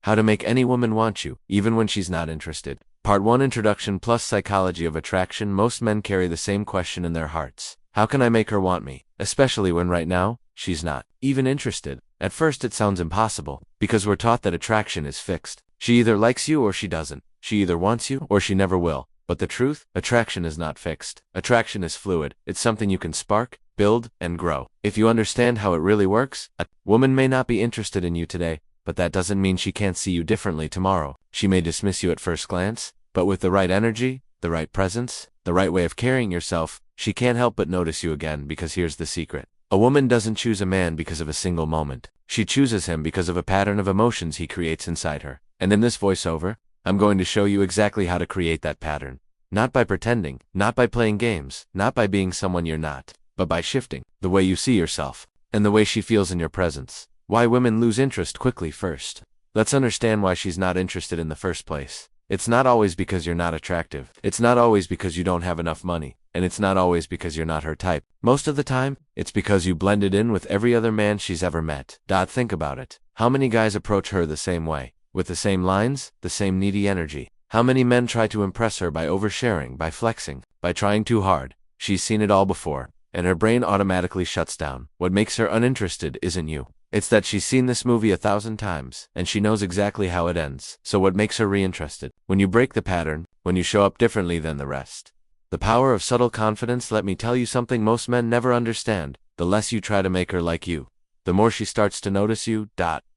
How to make any woman want you, even when she's not interested. Part 1 Introduction plus Psychology of Attraction. Most men carry the same question in their hearts. How can I make her want me? Especially when right now, she's not even interested. At first it sounds impossible, because we're taught that attraction is fixed. She either likes you or she doesn't. She either wants you or she never will. But the truth? Attraction is not fixed. Attraction is fluid. It's something you can spark, build, and grow. If you understand how it really works, a woman may not be interested in you today, but that doesn't mean she can't see you differently tomorrow. She may dismiss you at first glance, but with the right energy, the right presence, the right way of carrying yourself, she can't help but notice you again. Because here's the secret. A woman doesn't choose a man because of a single moment. She chooses him because of a pattern of emotions he creates inside her. And in this voiceover, I'm going to show you exactly how to create that pattern. Not by pretending, not by playing games, not by being someone you're not, but by shifting the way you see yourself, and the way she feels in your presence. Why women lose interest quickly. First, let's understand why she's not interested in the first place. It's not always because you're not attractive. It's not always because you don't have enough money. And it's not always because you're not her type. Most of the time, it's because you blended in with every other man she's ever met. Think about it. How many guys approach her the same way? With the same lines, the same needy energy? How many men try to impress her by oversharing, by flexing, by trying too hard? She's seen it all before, and her brain automatically shuts down. What makes her uninterested isn't you. It's that she's seen this movie 1,000 times, and she knows exactly how it ends. So what makes her reinterested? When you break the pattern, when you show up differently than the rest. The power of subtle confidence. Let me tell you something most men never understand. The less you try to make her like you, the more she starts to notice you.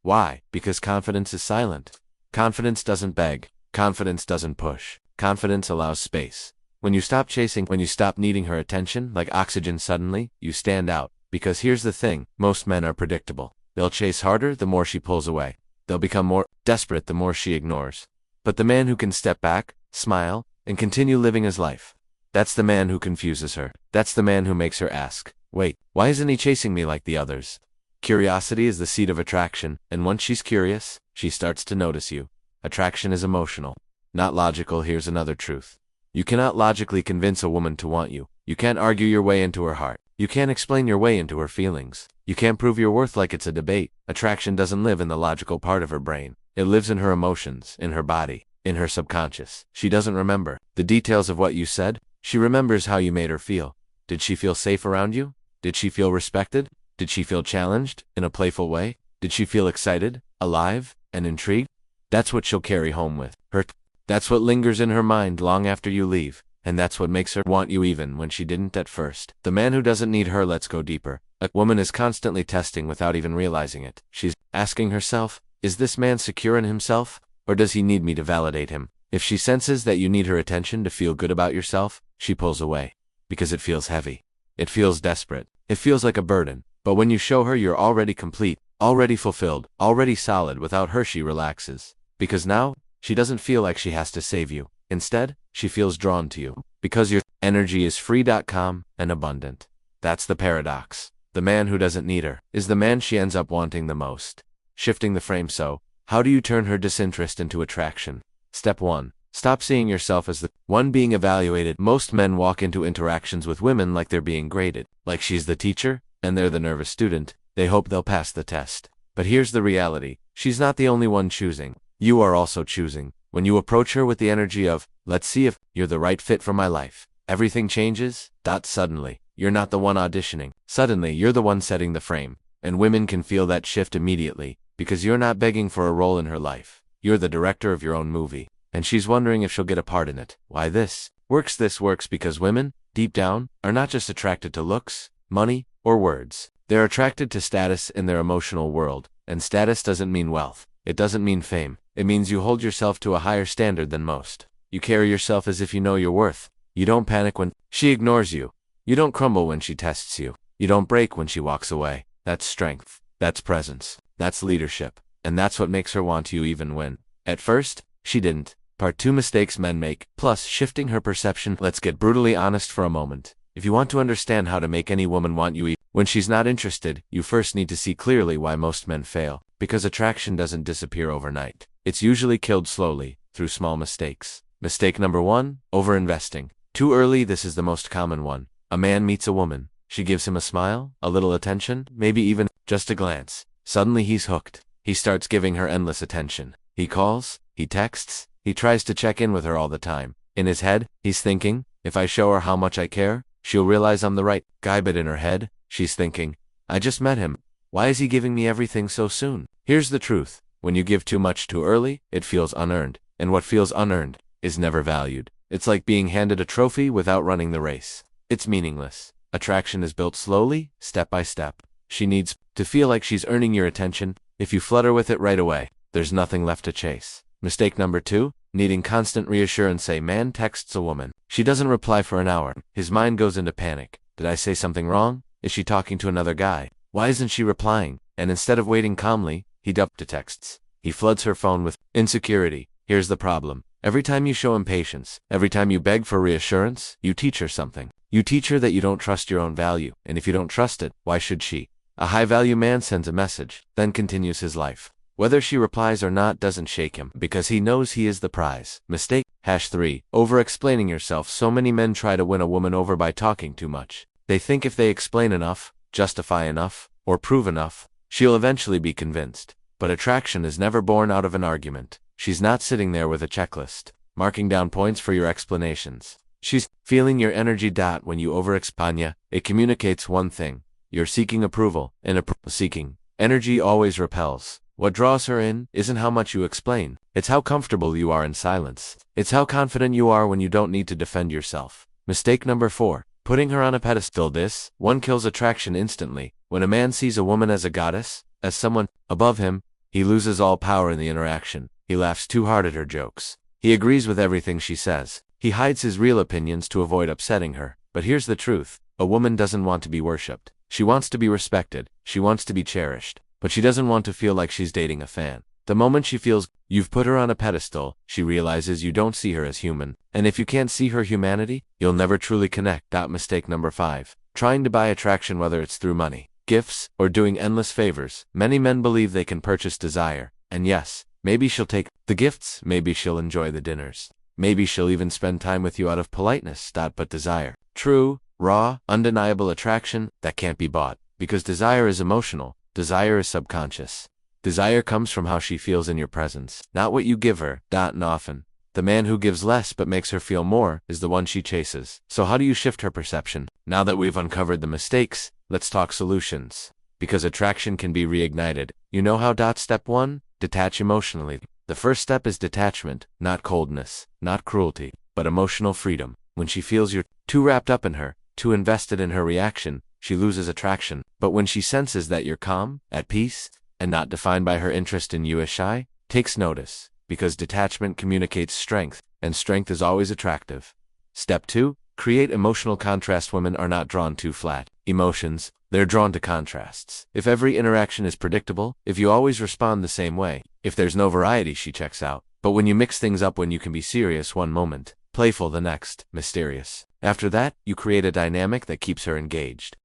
Why? Because confidence is silent. Confidence doesn't beg. Confidence doesn't push. Confidence allows space. When you stop chasing, when you stop needing her attention, like oxygen suddenly, you stand out. Because here's the thing, most men are predictable. They'll chase harder the more she pulls away. They'll become more desperate the more she ignores. But the man who can step back, smile, and continue living his life, that's the man who confuses her. That's the man who makes her ask, wait, why isn't he chasing me like the others? Curiosity is the seed of attraction, and once she's curious, she starts to notice you. Attraction is emotional, not logical. Here's another truth. You cannot logically convince a woman to want you. You can't argue your way into her heart. You can't explain your way into her feelings. You can't prove your worth like it's a debate. Attraction doesn't live in the logical part of her brain. It lives in her emotions, in her body, in her subconscious. She doesn't remember the details of what you said. She remembers how you made her feel. Did she feel safe around you? Did she feel respected? Did she feel challenged in a playful way? Did she feel excited, alive, and intrigued? That's what she'll carry home with her. That's what lingers in her mind long after you leave. And that's what makes her want you even when she didn't at first. The man who doesn't need her lets go deeper. A woman is constantly testing without even realizing it. She's asking herself, is this man secure in himself? Or does he need me to validate him? If she senses that you need her attention to feel good about yourself, she pulls away. Because it feels heavy. It feels desperate. It feels like a burden. But when you show her you're already complete, already fulfilled, already solid, without her she relaxes. Because now, she doesn't feel like she has to save you. Instead, she feels drawn to you. Because your energy is free, calm, and abundant. That's the paradox. The man who doesn't need her is the man she ends up wanting the most. Shifting the frame. So, how do you turn her disinterest into attraction? Step 1. Stop seeing yourself as the one being evaluated. Most men walk into interactions with women like they're being graded. Like she's the teacher, and they're the nervous student. They hope they'll pass the test. But here's the reality. She's not the only one choosing. You are also choosing. When you approach her with the energy of, let's see if you're the right fit for my life, everything changes. Suddenly, you're not the one auditioning. Suddenly, you're the one setting the frame. And women can feel that shift immediately, because you're not begging for a role in her life. You're the director of your own movie. And she's wondering if she'll get a part in it. Why this works? This works because women, deep down, are not just attracted to looks, money, or words. They're attracted to status in their emotional world. And status doesn't mean wealth. It doesn't mean fame. It means you hold yourself to a higher standard than most. You carry yourself as if you know your worth. You don't panic when she ignores you. You don't crumble when she tests you. You don't break when she walks away. That's strength. That's presence. That's leadership. And that's what makes her want you even when, at first, she didn't. Part 2 Mistakes men make, plus shifting her perception. Let's get brutally honest for a moment. If you want to understand how to make any woman want you when she's not interested, you first need to see clearly why most men fail. Because attraction doesn't disappear overnight. It's usually killed slowly, through small mistakes. Mistake number 1, overinvesting. Too early. This is the most common one. A man meets a woman. She gives him a smile, a little attention, maybe even just a glance. Suddenly he's hooked. He starts giving her endless attention. He calls, he texts, he tries to check in with her all the time. In his head, he's thinking, if I show her how much I care, she'll realize I'm the right guy. But in her head, she's thinking, I just met him. Why is he giving me everything so soon? Here's the truth. When you give too much too early, it feels unearned. And what feels unearned is never valued. It's like being handed a trophy without running the race. It's meaningless. Attraction is built slowly, step by step. She needs to feel like she's earning your attention. If you flutter with it right away, there's nothing left to chase. Mistake number 2, needing constant reassurance. A man texts a woman. She doesn't reply for an hour. His mind goes into panic. Did I say something wrong? Is she talking to another guy? Why isn't she replying? And instead of waiting calmly, he dumps texts. He floods her phone with insecurity. Here's the problem. Every time you show impatience, every time you beg for reassurance, you teach her something. You teach her that you don't trust your own value, and if you don't trust it, why should she? A high-value man sends a message, then continues his life. Whether she replies or not doesn't shake him, because he knows he is the prize. Mistake. #3. Over-explaining yourself. So many men try to win a woman over by talking too much. They think if they explain enough, justify enough, or prove enough, she'll eventually be convinced. But attraction is never born out of an argument. She's not sitting there with a checklist, marking down points for your explanations. She's feeling your energy. When you over-explain, it communicates one thing. You're seeking approval, and seeking energy always repels. What draws her in isn't how much you explain. It's how comfortable you are in silence. It's how confident you are when you don't need to defend yourself. Mistake number 4. Putting her on a pedestal. This one kills attraction instantly. When a man sees a woman as a goddess, as someone above him, he loses all power in the interaction. He laughs too hard at her jokes. He agrees with everything she says. He hides his real opinions to avoid upsetting her. But here's the truth. A woman doesn't want to be worshipped. She wants to be respected. She wants to be cherished. But she doesn't want to feel like she's dating a fan. The moment she feels you've put her on a pedestal, she realizes you don't see her as human. And if you can't see her humanity, you'll never truly connect. Mistake number 5. Trying to buy attraction, whether it's through money, gifts, or doing endless favors. Many men believe they can purchase desire. And yes, maybe she'll take the gifts, maybe she'll enjoy the dinners. Maybe she'll even spend time with you out of politeness. But desire, true, raw, undeniable attraction, that can't be bought. Because desire is emotional. Desire is subconscious. Desire comes from how she feels in your presence, not what you give her. And often, the man who gives less but makes her feel more is the one she chases. So how do you shift her perception? Now that we've uncovered the mistakes, let's talk solutions. Because attraction can be reignited. You know how? Step 1. Detach emotionally. The first step is detachment, not coldness, not cruelty, but emotional freedom. When she feels you're too wrapped up in her, too invested in her reaction, she loses attraction. But when she senses that you're calm, at peace, and not defined by her interest in you as shy, takes notice. Because detachment communicates strength, and strength is always attractive. Step 2. Create emotional contrast. Women are not drawn to flat emotions. They're drawn to contrasts. If every interaction is predictable, if you always respond the same way, if there's no variety, she checks out. But when you mix things up, when you can be serious one moment, playful the next, mysterious after that, you create a dynamic that keeps her engaged.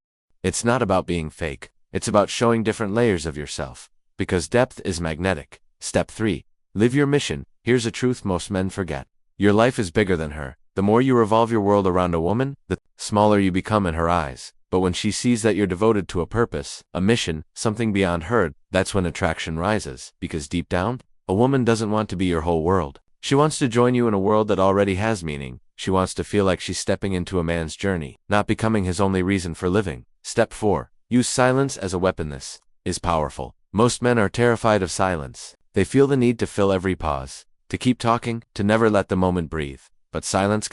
It's not about being fake. It's about showing different layers of yourself. Because depth is magnetic. Step 3. Live your mission. Here's a truth most men forget. Your life is bigger than her. The more you revolve your world around a woman, the smaller you become in her eyes. But when she sees that you're devoted to a purpose, a mission, something beyond her, that's when attraction rises. Because deep down, a woman doesn't want to be your whole world. She wants to join you in a world that already has meaning. She wants to feel like she's stepping into a man's journey, not becoming his only reason for living. Step 4. Use silence as a weapon. This is powerful. Most men are terrified of silence. They feel the need to fill every pause, to keep talking, to never let the moment breathe. But silence,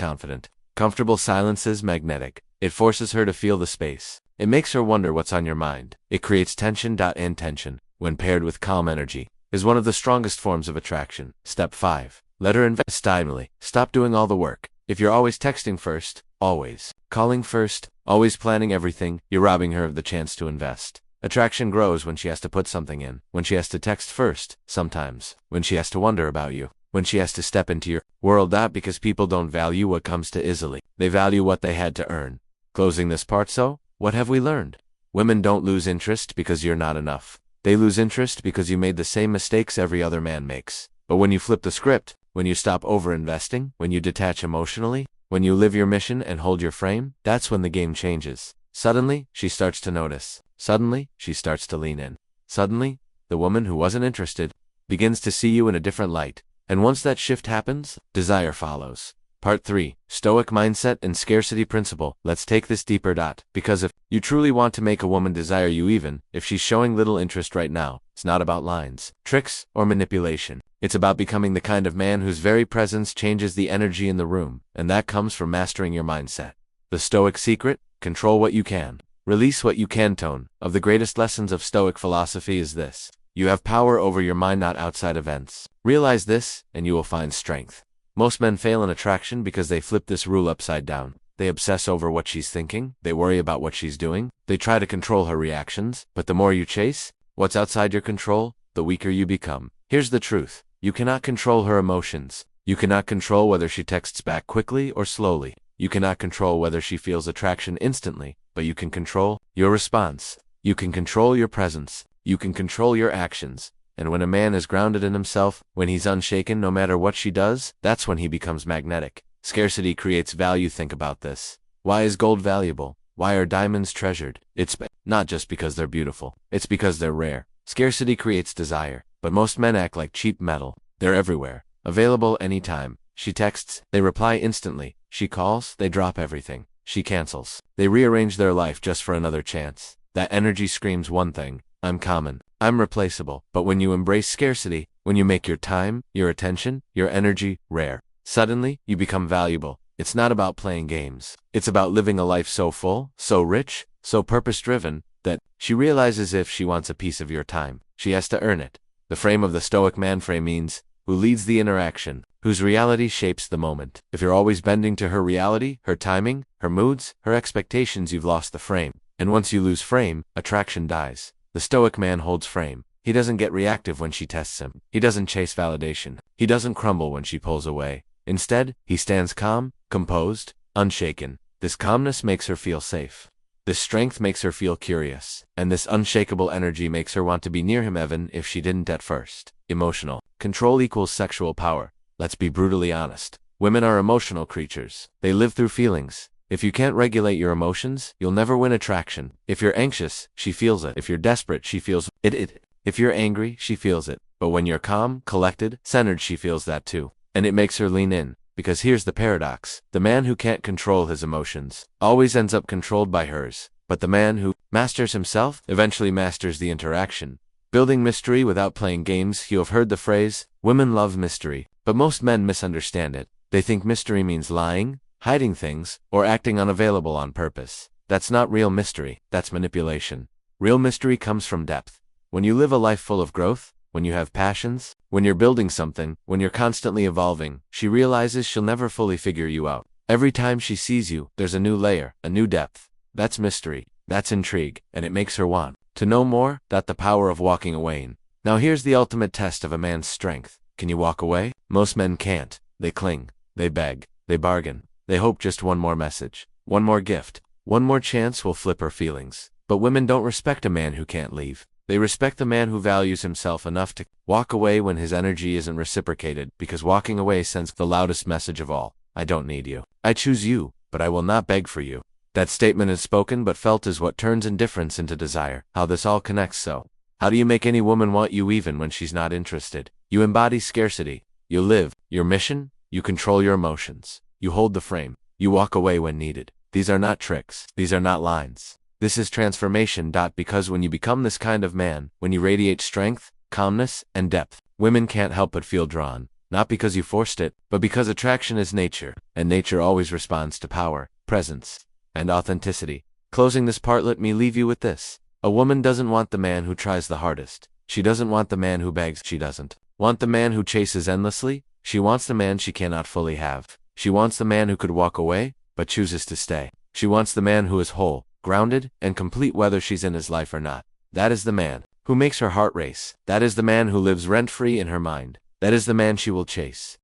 comfortable silence is magnetic. It forces her to feel the space. It makes her wonder what's on your mind. It creates tension. And tension, when paired with calm energy, is one of the strongest forms of attraction. Step 5. Let her invest timely. Stop doing all the work. If you're always texting first, always calling first, always planning everything, you're robbing her of the chance to invest. Attraction grows when she has to put something in, when she has to text first, sometimes, when she has to wonder about you, when she has to step into your world. Because people don't value what comes to easily. They value what they had to earn. Closing this part. So, what have we learned? Women don't lose interest because you're not enough. They lose interest because you made the same mistakes every other man makes. But when you flip the script, when you stop over-investing, when you detach emotionally, when you live your mission and hold your frame, that's when the game changes. Suddenly, she starts to notice. Suddenly, she starts to lean in. Suddenly, the woman who wasn't interested begins to see you in a different light. And once that shift happens, desire follows. Part 3. Stoic Mindset and Scarcity Principle. Let's take this deeper. Because if you truly want to make a woman desire you even if she's showing little interest right now, it's not about lines, tricks, or manipulation. It's about becoming the kind of man whose very presence changes the energy in the room, and that comes from mastering your mindset. The Stoic secret? Control what you can. Release what you can. Tone of the greatest lessons of Stoic philosophy is this. You have power over your mind, not outside events. Realize this, and you will find strength. Most men fail in attraction because they flip this rule upside down. They obsess over what she's thinking, they worry about what she's doing, they try to control her reactions, but the more you chase what's outside your control, the weaker you become. Here's the truth. You cannot control her emotions. You cannot control whether she texts back quickly or slowly. You cannot control whether she feels attraction instantly, but you can control your response. You can control your presence. You can control your actions. And when a man is grounded in himself, when he's unshaken no matter what she does, that's when he becomes magnetic. Scarcity creates value. Think about this. Why is gold valuable? Why are diamonds treasured? It's not just because they're beautiful. It's because they're rare. Scarcity creates desire. But most men act like cheap metal. They're everywhere. Available anytime. She texts, they reply instantly. She calls, they drop everything. She cancels. They rearrange their life just for another chance. That energy screams one thing. I'm common. I'm replaceable. But when you embrace scarcity, when you make your time, your attention, your energy rare, suddenly you become valuable. It's not about playing games. It's about living a life so full, so rich, so purpose-driven, that she realizes if she wants a piece of your time, she has to earn it. The frame of the Stoic man frame means, who leads the interaction, whose reality shapes the moment. If you're always bending to her reality, her timing, her moods, her expectations, you've lost the frame. And once you lose frame, attraction dies. The Stoic man holds frame. He doesn't get reactive when she tests him. He doesn't chase validation. He doesn't crumble when she pulls away. Instead, he stands calm, composed, unshaken. This calmness makes her feel safe. This strength makes her feel curious. And this unshakable energy makes her want to be near him even if she didn't at first. Emotional control equals sexual power. Let's be brutally honest. Women are emotional creatures. They live through feelings. If you can't regulate your emotions, you'll never win attraction. If you're anxious, she feels it. If you're desperate, she feels it. If you're angry, she feels it. But when you're calm, collected, centered, she feels that too. And it makes her lean in. Because here's the paradox. The man who can't control his emotions always ends up controlled by hers. But the man who masters himself eventually masters the interaction. Building mystery without playing games. You have heard the phrase, women love mystery. But most men misunderstand it. They think mystery means lying, hiding things, or acting unavailable on purpose. That's not real mystery. That's manipulation. Real mystery comes from depth. When you live a life full of growth, when you have passions, when you're building something, when you're constantly evolving, she realizes she'll never fully figure you out. Every time she sees you, there's a new layer, a new depth. That's mystery. That's intrigue. And it makes her want to know more. That's the power of walking away. Now here's the ultimate test of a man's strength. Can you walk away? Most men can't. They cling. They beg. They bargain. They hope just one more message, one more gift, one more chance will flip her feelings. But women don't respect a man who can't leave. They respect the man who values himself enough to walk away when his energy isn't reciprocated, because walking away sends the loudest message of all. I don't need you. I choose you, but I will not beg for you. That statement is spoken but felt is what turns indifference into desire. How this all connects. So, how do you make any woman want you even when she's not interested? You embody scarcity. You live your mission. You control your emotions. You hold the frame. You walk away when needed. These are not tricks. These are not lines. This is transformation. Because when you become this kind of man, when you radiate strength, calmness, and depth, women can't help but feel drawn. Not because you forced it, but because attraction is nature, and nature always responds to power, presence, and authenticity. Closing this part, let me leave you with this. A woman doesn't want the man who tries the hardest. She doesn't want the man who begs. She doesn't want the man who chases endlessly. She wants the man she cannot fully have. She wants the man who could walk away, but chooses to stay. She wants the man who is whole, grounded, and complete whether she's in his life or not. That is the man who makes her heart race. That is the man who lives rent-free in her mind. That is the man she will chase.